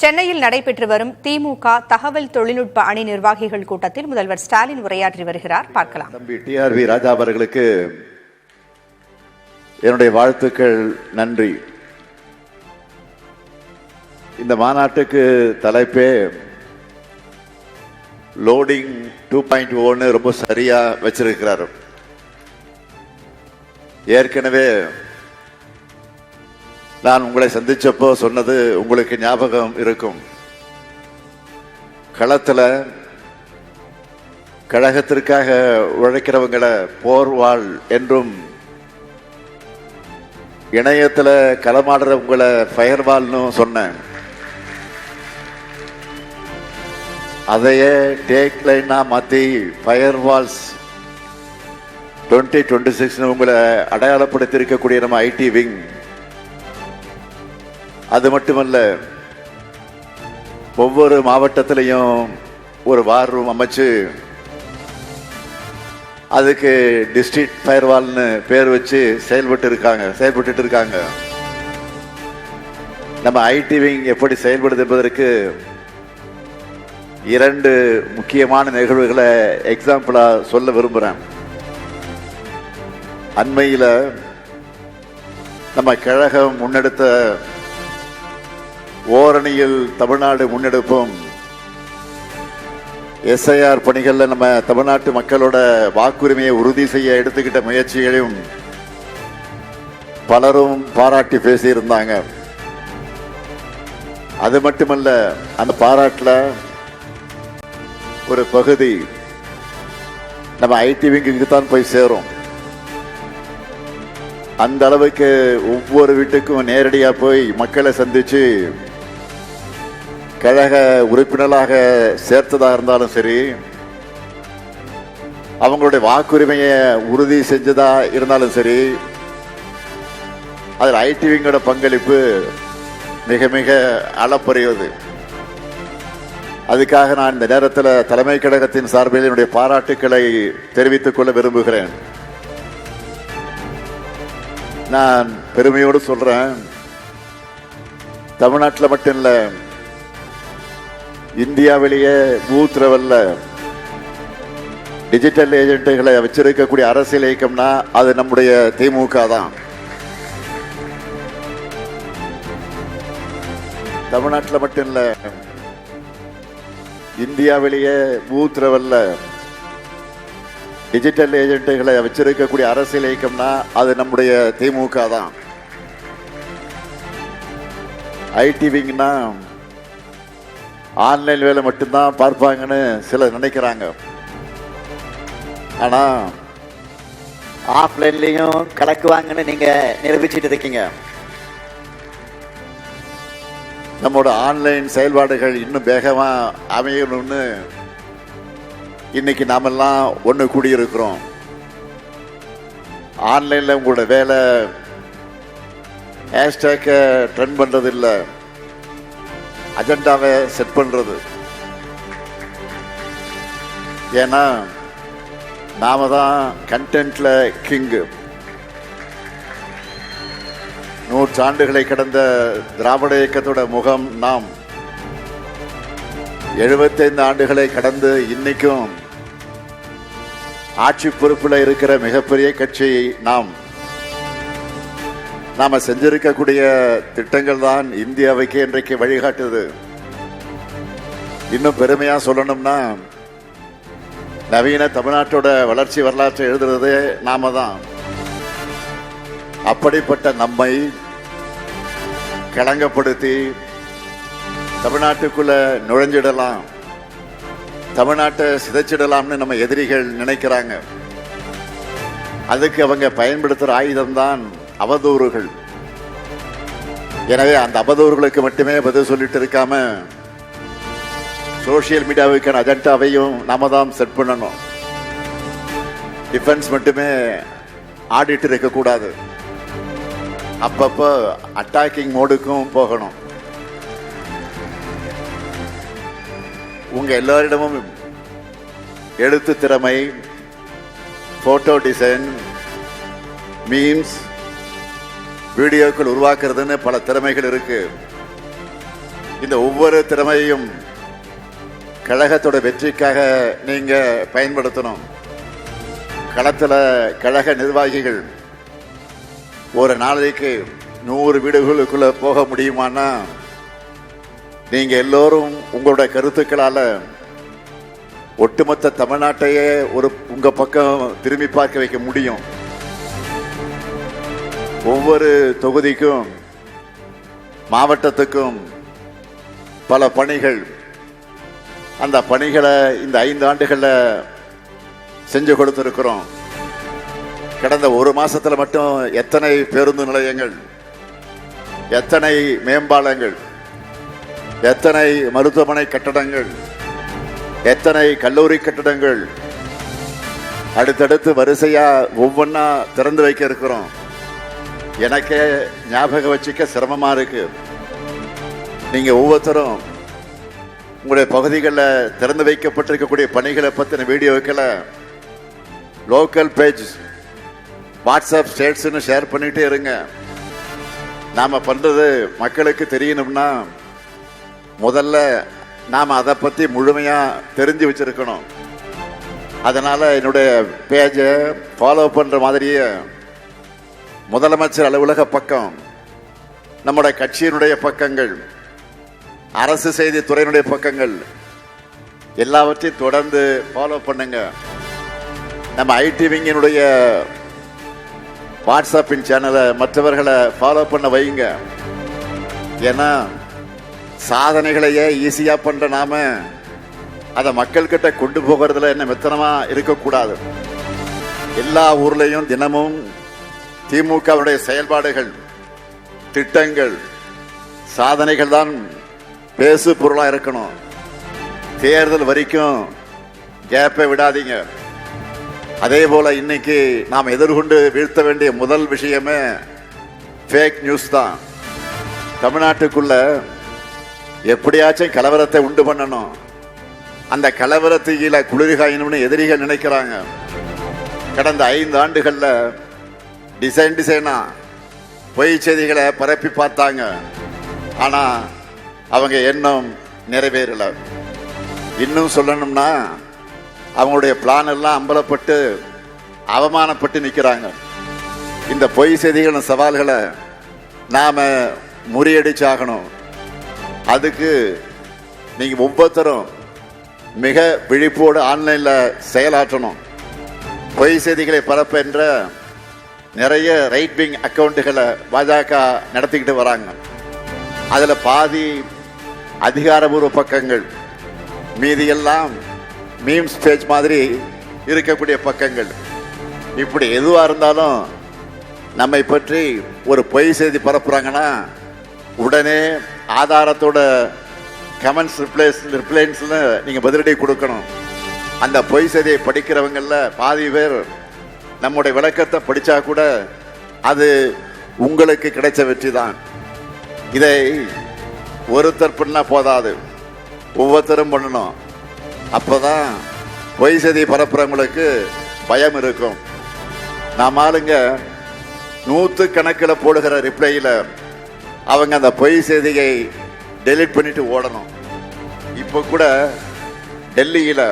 சென்னையில் நடைபெற்று வரும் திமுக தகவல் தொழில்நுட்ப அணி நிர்வாகிகள் கூட்டத்தில் முதல்வர் ஸ்டாலின் உரையாற்றி வருகிறார். பார்க்கலாம். தம்பி TRV ராஜா அவர்களுக்கு என்னுடைய வாழ்த்துக்கள், நன்றி. இந்த மாநாட்டுக்கு தலைப்பே லோடிங் 2.0 ரொம்ப சரியா வச்சிருக்கிறார். ஏற்கனவே நான் உங்களை சந்திச்சப்போ சொன்னது உங்களுக்கு ஞாபகம் இருக்கும். களத்துல கழகத்திற்காக உழைக்கிறவங்களை போர்வாள் என்றும், இணையத்துல களமாடுறவங்களை ஃபயர்வால்னு சொன்னேன். அதையே டேக் லைனா மாத்தி ஃபயர்வால்ஸ் 2026 உங்களை அடையாளப்படுத்தி இருக்கக்கூடிய நம்ம ஐடி விங். அது மட்டுமல்ல, ஒவ்வொரு மாவட்டத்திலையும் ஒரு வார் ரூம் அமைச்சு அதுக்கு டிஸ்ட்ரிக்ட் ஃபயர்வால்னு பேர் வச்சு செயல்பட்டு இருக்காங்க. நம்ம ஐடி விங் எப்படி செயல்படுது என்பதற்கு 2 முக்கியமான நிகழ்வுகளை எக்ஸாம்பிளா சொல்ல விரும்புறேன். அண்மையில் நம்ம கழகம் முன்னெடுத்த ஓரணியில் தமிழ்நாடு முன்னெடுப்பும், SIR பணிகளில் நம்ம தமிழ்நாட்டு மக்களோட வாக்குரிமையை உறுதி செய்ய எடுத்துக்கிட்ட முயற்சிகளையும் பலரும் பாராட்டி பேசியிருந்தாங்க. அது மட்டுமல்ல, அந்த பாராட்டில் ஒரு பகுதி நம்ம ஐடி விங்குக்கு தான் போய் சேரும். அந்த அளவுக்கு ஒவ்வொரு வீட்டுக்கும் நேரடியா போய் மக்களை சந்திச்சு கழக உறுப்பினராக சேர்த்ததா இருந்தாலும் சரி, அவங்களுடைய வாக்குரிமையை உறுதி செஞ்சதா இருந்தாலும் சரி, அதில் ஐடி விங்கோட பங்களிப்பு மிக மிக அளப்பரியது. அதுக்காக நான் இந்த நேரத்தில் தலைமை கழகத்தின் சார்பில் என்னுடைய பாராட்டுக்களை தெரிவித்துக் கொள்ள விரும்புகிறேன். நான் பெருமையோடு சொல்றேன், தமிழ்நாட்டில் மட்டும் இல்ல, இந்தியாவிலேயே பூத் லெவல்ல டிஜிட்டல் ஏஜென்ட்டுகளை வச்சிருக்கக்கூடிய அரசியல் இயக்கம்னா அது நம்முடைய திமுக தான். தமிழ்நாட்டில் மட்டும் இல்ல, இந்தியாவிலேயே பூத் லெவல்ல டிஜிட்டல் ஏஜென்ட்டுகளை வச்சிருக்கக்கூடிய அரசியல் இயக்கம்னா அது நம்முடைய திமுக தான். ஐடி விங்னா ஆன்லைன் வேலை மட்டும்தான் பார்ப்பாங்கன்னு சிலர் நினைக்கிறாங்க. ஆனா ஆஃப்லைன்லயும் கலக்குவாங்கன்னு நீங்க நிரூபிச்சுட்டு இருக்கீங்க. நம்மோட ஆன்லைன் செயல்பாடுகள் இன்னும் வேகமா அமையணும்னு இன்னைக்கு நாமெல்லாம் ஒன்று கூடியிருக்கிறோம். ஆன்லைன்ல உங்களோட வேலை ஹேஷ்டேக்கை ட்ரெண்ட் பண்றது இல்லை, அஜெண்டாவை செட் பண்றது. ஏன்னா நாம தான் கண்டென்ட்ல கிங்கு. நூற்றாண்டுகளை கடந்த திராவிட இயக்கத்தோட முகம் நாம். 75 ஆண்டுகளை கடந்து இன்னைக்கும் ஆட்சி பொறுப்புல இருக்கிற மிகப்பெரிய கட்சி நாம். நாம செஞ்சிருக்கக்கூடிய திட்டங்கள் தான் இந்தியாவுக்கு இன்றைக்கு வழிகாட்டுது. இன்னும் பெருமையா சொல்லணும்னா, நவீன தமிழ்நாட்டோட வளர்ச்சி வரலாற்றை எழுதுறது நாம தான். அப்படிப்பட்ட நம்மை களங்கப்படுத்தி தமிழ்நாட்டுக்குள்ள நுழைஞ்சிடலாம், தமிழ்நாட்டை சிதைச்சிடலாம்னு நம்ம எதிரிகள் நினைக்கிறாங்க. அதுக்கு அவங்க பயன்படுத்துற ஆயுதம் தான் அவதூறுகள். எனவே அந்த அவதூறுகளுக்கு மட்டுமே பதில் சொல்லிட்டு இருக்காம, சோசியல் மீடியாவுக்கான அஜெண்டாவையும் நாம தான் செட் பண்ணணும். டிஃபென்ஸ் மட்டுமே ஆடிட்டு இருக்க கூடாது, அப்பப்போ அட்டாக்கிங் மோடுக்கும் போகணும். உங்க எல்லாரிடமும் எழுத்து திறமை, போட்டோ டிசைன், மீம்ஸ், வீடியோக்கள் உருவாக்குறதுன்னு பல திறமைகள் இருக்கு. இந்த ஒவ்வொரு திறமையும் கழகத்தோட வெற்றிக்காக நீங்க பயன்படுத்தணும். களத்துல கழக நிர்வாகிகள் ஒரு நாளைக்கு 100 வீடுகளுக்குள்ள போக முடியுமானா நீங்க எல்லோரும் உங்களுடைய கருத்துக்களால ஒட்டுமொத்த தமிழ்நாட்டையே உங்க பக்கம் திரும்பி பார்க்க வைக்க முடியும். ஒவ்வொரு தொகுதிக்கும் மாவட்டத்துக்கும் பல பணிகள், அந்த பணிகளை இந்த 5 ஆண்டுகள்ல செஞ்சு கொடுத்திருக்கிறோம். கடந்த 1 மாசத்துல மட்டும் எத்தனை பேருந்து நிலையங்கள், எத்தனை மேம்பாலங்கள், எத்தனை மருத்துவமனை கட்டடங்கள், எத்தனை கல்லூரி கட்டடங்கள் அடுத்தடுத்து வரிசையா ஒவ்வொன்னா திறந்து வைக்க இருக்கிறோம். எனக்கே ஞாபகம் வச்சுக்க சிரமமா இருக்கு. நீங்க ஒவ்வொருத்தரும் உங்களுடைய பகுதிகளில் திறந்து வைக்கப்பட்டிருக்கக்கூடிய பணிகளை பற்றின வீடியோக்களை லோக்கல் பேஜ், வாட்ஸ்அப் ஸ்டேட்ஸ்ன்னு ஷேர் பண்ணிட்டே இருங்க. நாம பண்றது மக்களுக்கு தெரியணும்னா முதல்ல நாம் அதை பற்றி முழுமையாக தெரிஞ்சு வச்சிருக்கணும். அதனால் என்னுடைய பேஜை ஃபாலோ பண்ணுற மாதிரியே முதலமைச்சர் அலுவலக பக்கம், நம்முடைய கட்சியினுடைய பக்கங்கள், அரசு செய்தி துறையினுடைய பக்கங்கள் எல்லாவற்றையும் தொடர்ந்து ஃபாலோ பண்ணுங்க. நம்ம ஐடிவிங்கினுடைய வாட்ஸ்அப்பின் சேனலை மற்றவர்களை ஃபாலோ பண்ண வைங்க. ஏன்னா சாதனைகளையே ஈஸியா பண்ற நாம அதை மக்கள்கிட்ட கொண்டு போகிறதுல என்ன மெத்தனமா இருக்கக்கூடாது. எல்லா ஊர்லயும் தினமும் திமுகவுடைய செயல்பாடுகள், திட்டங்கள், சாதனைகள் தான் பேசு பொருளா இருக்கணும். தேர்தல் வரைக்கும் கேப்பை விடாதீங்க. அதே போல இன்னைக்கு நாம் எதிர்கொண்டு வீழ்த்த வேண்டிய முதல் விஷயமே ஃபேக் நியூஸ் தான். தமிழ்நாட்டுக்குள்ள எப்படியாச்சும் கலவரத்தை உண்டு பண்ணணும். அந்த கலவரத்துக்கு குளிர்காயணும்னு எதிரிகள் நினைக்கிறாங்க. கடந்த 5 ஆண்டுகள்ல டிசைனா பொய் செய்திகளை பரப்பி பார்த்தாங்க. ஆனா அவங்க எண்ணம் நிறைவேறல. இன்னும் சொல்லணும்னா அவங்களுடைய பிளான் எல்லாம் அம்பலப்பட்டு அவமானப்பட்டு நிற்கிறாங்க. இந்த பொய் செய்திகளின் சவால்களை நாம முறியடிச்சாகணும். அதுக்கு நீங்க ஒவ்வொருத்தரும் மிக விழிப்போடு ஆன்லைன்ல செயலாற்றணும். பொய் செய்திகளை பரப்ப என்ற நிறைய ரைட் விங் அக்கௌண்ட்டுகளை பாஜக நடத்திக்கிட்டு வராங்க. அதுல பாதி அதிகாரபூர்வ பக்கங்கள், மீதியெல்லாம் மீம்ஸ் பேஜ் மாதிரி இருக்கக்கூடிய பக்கங்கள். இப்படி எதுவா இருந்தாலும் நம்மை பற்றி ஒரு பொய் செய்தி பரப்புறாங்கன்னா உடனே ஆதாரத்தோட கமெண்ட்ஸ் ரிப்ளைன்ஸ்ல நீங்க பதிலடி கொடுக்கணும். அந்த பொய் செய்தியை படிக்கிறவங்கல்ல பாதி பேர் நம்முடைய விளக்கத்தை படிச்சா கூட அது உங்களுக்கு கிடைச்ச வெற்றி தான். இதை ஒருத்தர் பண்ணா போதாது, ஒவ்வொருத்தரும் பண்ணணும். அப்பதான் பொய் செய்தி பரப்புறவங்களுக்கு பயம் இருக்கும். நாம் ஆளுங்க 100 கணக்கில் போடுகிற ரிப்ளைல அவங்க அந்த பொய் செய்தியை டெலிட் பண்ணிட்டு ஓடணும். இப்போ கூட டெல்லியில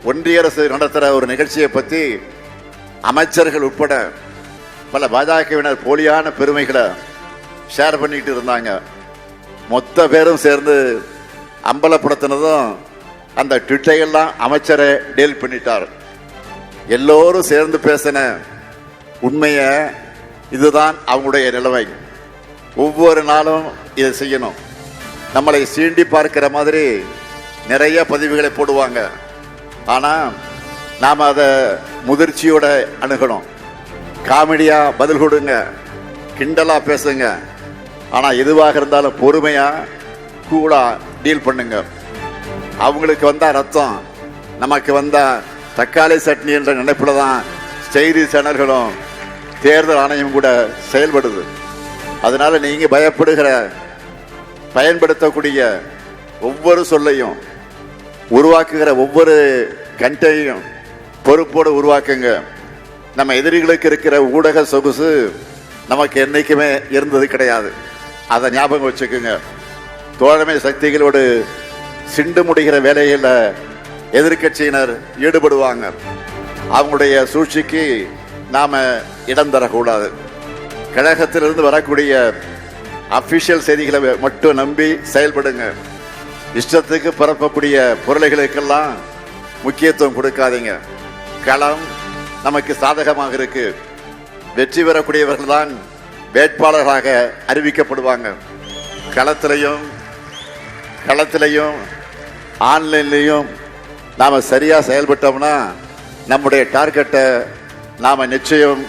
ஒன்றிய அரசு நடத்துகிற ஒரு நிகழ்ச்சியை பற்றி அமைச்சர்கள் உட்பட பல பாஜகவினர் போலியான பெருமைகளை ஷேர் பண்ணிட்டு இருந்தாங்க. மொத்த பேரும் சேர்ந்து அம்பலப்படுத்தினதும் அந்த ட்விட்டையெல்லாம் அமைச்சரை டெலிட் பண்ணிட்டார். எல்லோரும் சேர்ந்து பேசின உண்மையை இதுதான் அவங்களுடைய நிலைமை. ஒவ்வொரு நாளும் இதை செய்யணும். நம்மளை சீண்டி பார்க்கிற மாதிரி நிறைய பதிவுகளை போடுவாங்க. ஆனால் நாம் அதை முதிர்ச்சியோட அணுகணும். காமெடியா பதில் கொடுங்க, கிண்டலா பேசுங்க. ஆனால் எதுவாக இருந்தாலும் பொறுமையா கூலா டீல் பண்ணுங்க. அவங்களுக்கு வந்தா ரத்தம், நமக்கு வந்தா தக்காளி சட்னி என்ற நினைப்புல தான் செய்தி சேனல்களும் தேர்தல் ஆணையம் கூட செயல்படுது. அதனால நீங்க பயன்படுத்தக்கூடிய ஒவ்வொரு சொல்லையும், உருவாக்குகிற ஒவ்வொரு கண்டையும் பொறுப்போடு உருவாக்குங்க. நம்ம எதிரிகளுக்கு இருக்கிற ஊடக சொகுசு நமக்கு என்னைக்குமே இருந்தது கிடையாது. அதை ஞாபகம் வச்சுக்குங்க. தோழமை சக்திகளோடு சிண்டு முடிகிற வேலையில் எதிர்க்கட்சியினர் ஈடுபடுவாங்க. அவங்களுடைய சூழ்ச்சிக்கு நாம இடம் தரக்கூடாது. கழகத்திலிருந்து வரக்கூடிய அபிஷியல் செய்திகளை மட்டும் நம்பி செயல்படுங்க. இஷ்டத்துக்கு பரப்பக்கூடிய பொருளைகளுக்கெல்லாம் முக்கியத்துவம் கொடுக்காதீங்க. களம் நமக்கு சாதகமாக இருக்கு. வெற்றி பெறக்கூடியவர்கள் தான் வேட்பாளர்களாக அறிவிக்கப்படுவாங்க. களத்திலையும் ஆன்லைன்லையும் நாம சரியா செயல்பட்டோம்னா நம்முடைய டார்கெட்டை நாம நிச்சயம்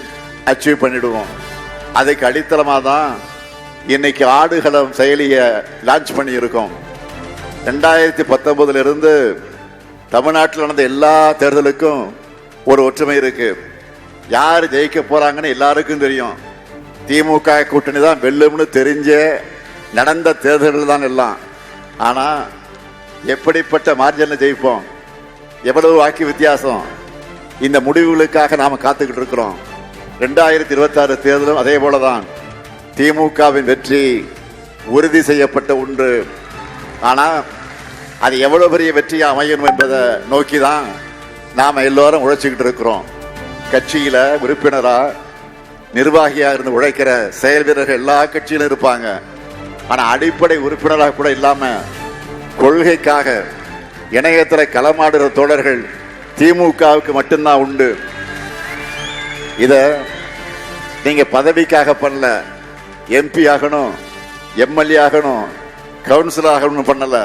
அச்சீவ் பண்ணிடுவோம். அதுக்கு அடித்தளமாக தான் இன்னைக்கு ஆடுகளம் செயலியை லான்ச் பண்ணி இருக்கோம். 2019 இருந்து தமிழ்நாட்டில் நடந்த எல்லா தேர்தலுக்கும் ஒரு ஒற்றுமை இருக்கு. யார் ஜெயிக்க போறாங்கன்னு எல்லாருக்கும் தெரியும். திமுக கூட்டணி தான் வெல்லும்னு தெரிஞ்ச நடந்த தேர்தல்கள் தான் எல்லாம். ஆனா எப்படிப்பட்ட மார்ஜின்ல ஜெயிப்போம், எவ்வளவு வாக்கு வித்தியாசம், இந்த முடிவுகளுக்காக நாம காத்துக்கிட்டு இருக்கிறோம். 2026 தேர்தலும் அதே போலதான். திமுகவின் வெற்றி உறுதி செய்யப்பட்ட ஒன்று. ஆனா அது எவ்வளவு பெரிய வெற்றியா அமையணும் என்பதை நோக்கி தான் நாம எல்லோரும் உழைச்சிக்கிட்டு இருக்கிறோம். கட்சியில உறுப்பினரா நிர்வாகியா இருந்து உழைக்கிற செயல் வீரர்கள் எல்லா கட்சியிலும் இருப்பாங்க. ஆனா அடிப்படை உறுப்பினராக கூட இல்லாம கொள்கைக்காக இணையத்தில் களமாடுற தோழர்கள் திமுகவுக்கு மட்டும்தான் உண்டு. இத நீங்க பதவிக்காக பண்ணல, எம்பி ஆகணும், எம்எல்ஏ ஆகணும், கவுன்சிலர் ஆகணும் பண்ணல.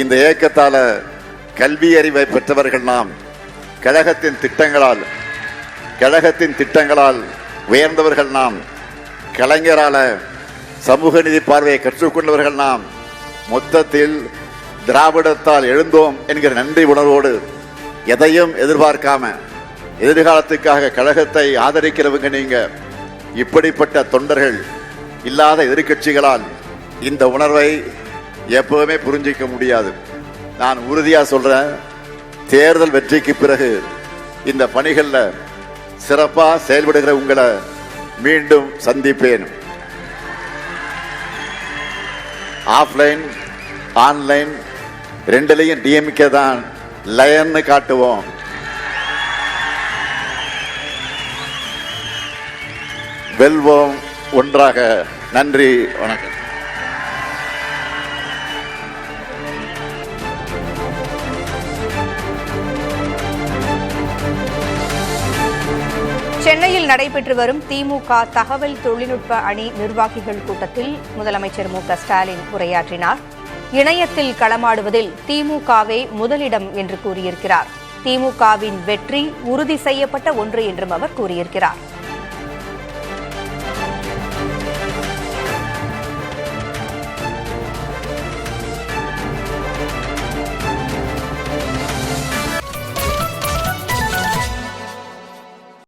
இந்த இயக்கத்தால கல்வி அறிவை பெற்றவர்கள் நாம். கழகத்தின் திட்டங்களால் உயர்ந்தவர்கள் நாம். கலைஞரால சமூக நீதி பார்வையை கற்றுக்கொண்டவர்கள் நாம். மொத்தத்தில் திராவிடத்தால் எழுந்தோம் என்கிற நன்றி உணர்வோடு எதையும் எதிர்பார்க்காம எதிர்காலத்துக்காக கழகத்தை ஆதரிக்கிறவங்க நீங்க. இப்படிப்பட்ட தொண்டர்கள் இல்லாத எதிர்க்கட்சிகளால் இந்த உணர்வை எப்பவுமே புரிஞ்சிக்க முடியாது. நான் உறுதியா சொல்றேன், தேர்தல் வெற்றிக்கு பிறகு இந்த பணிகள்ல சிறப்பா செயல்படுகிற உங்களை மீண்டும் சந்திப்பேன். ஆஃப்லைன் ஆன்லைன் ரெண்டுலையும் டிஎம்கே தான் லயன்னு காட்டுவோம். வெல்வோம் ஒன்றாக. நன்றி, வணக்கம். சென்னையில் நடைபெற்று வரும் திமுக தகவல் தொழில்நுட்ப அணி நிர்வாகிகள் கூட்டத்தில் முதலமைச்சர் மு.க.ஸ்டாலின் உரையாற்றினார். இணையத்தில் களமாடுவதில் திமுகவே முதலிடம் என்று கூறியிருக்கிறார். திமுகவின் வெற்றி உறுதி செய்யப்பட்ட ஒன்று என்றும் அவர் கூறியிருக்கிறார்.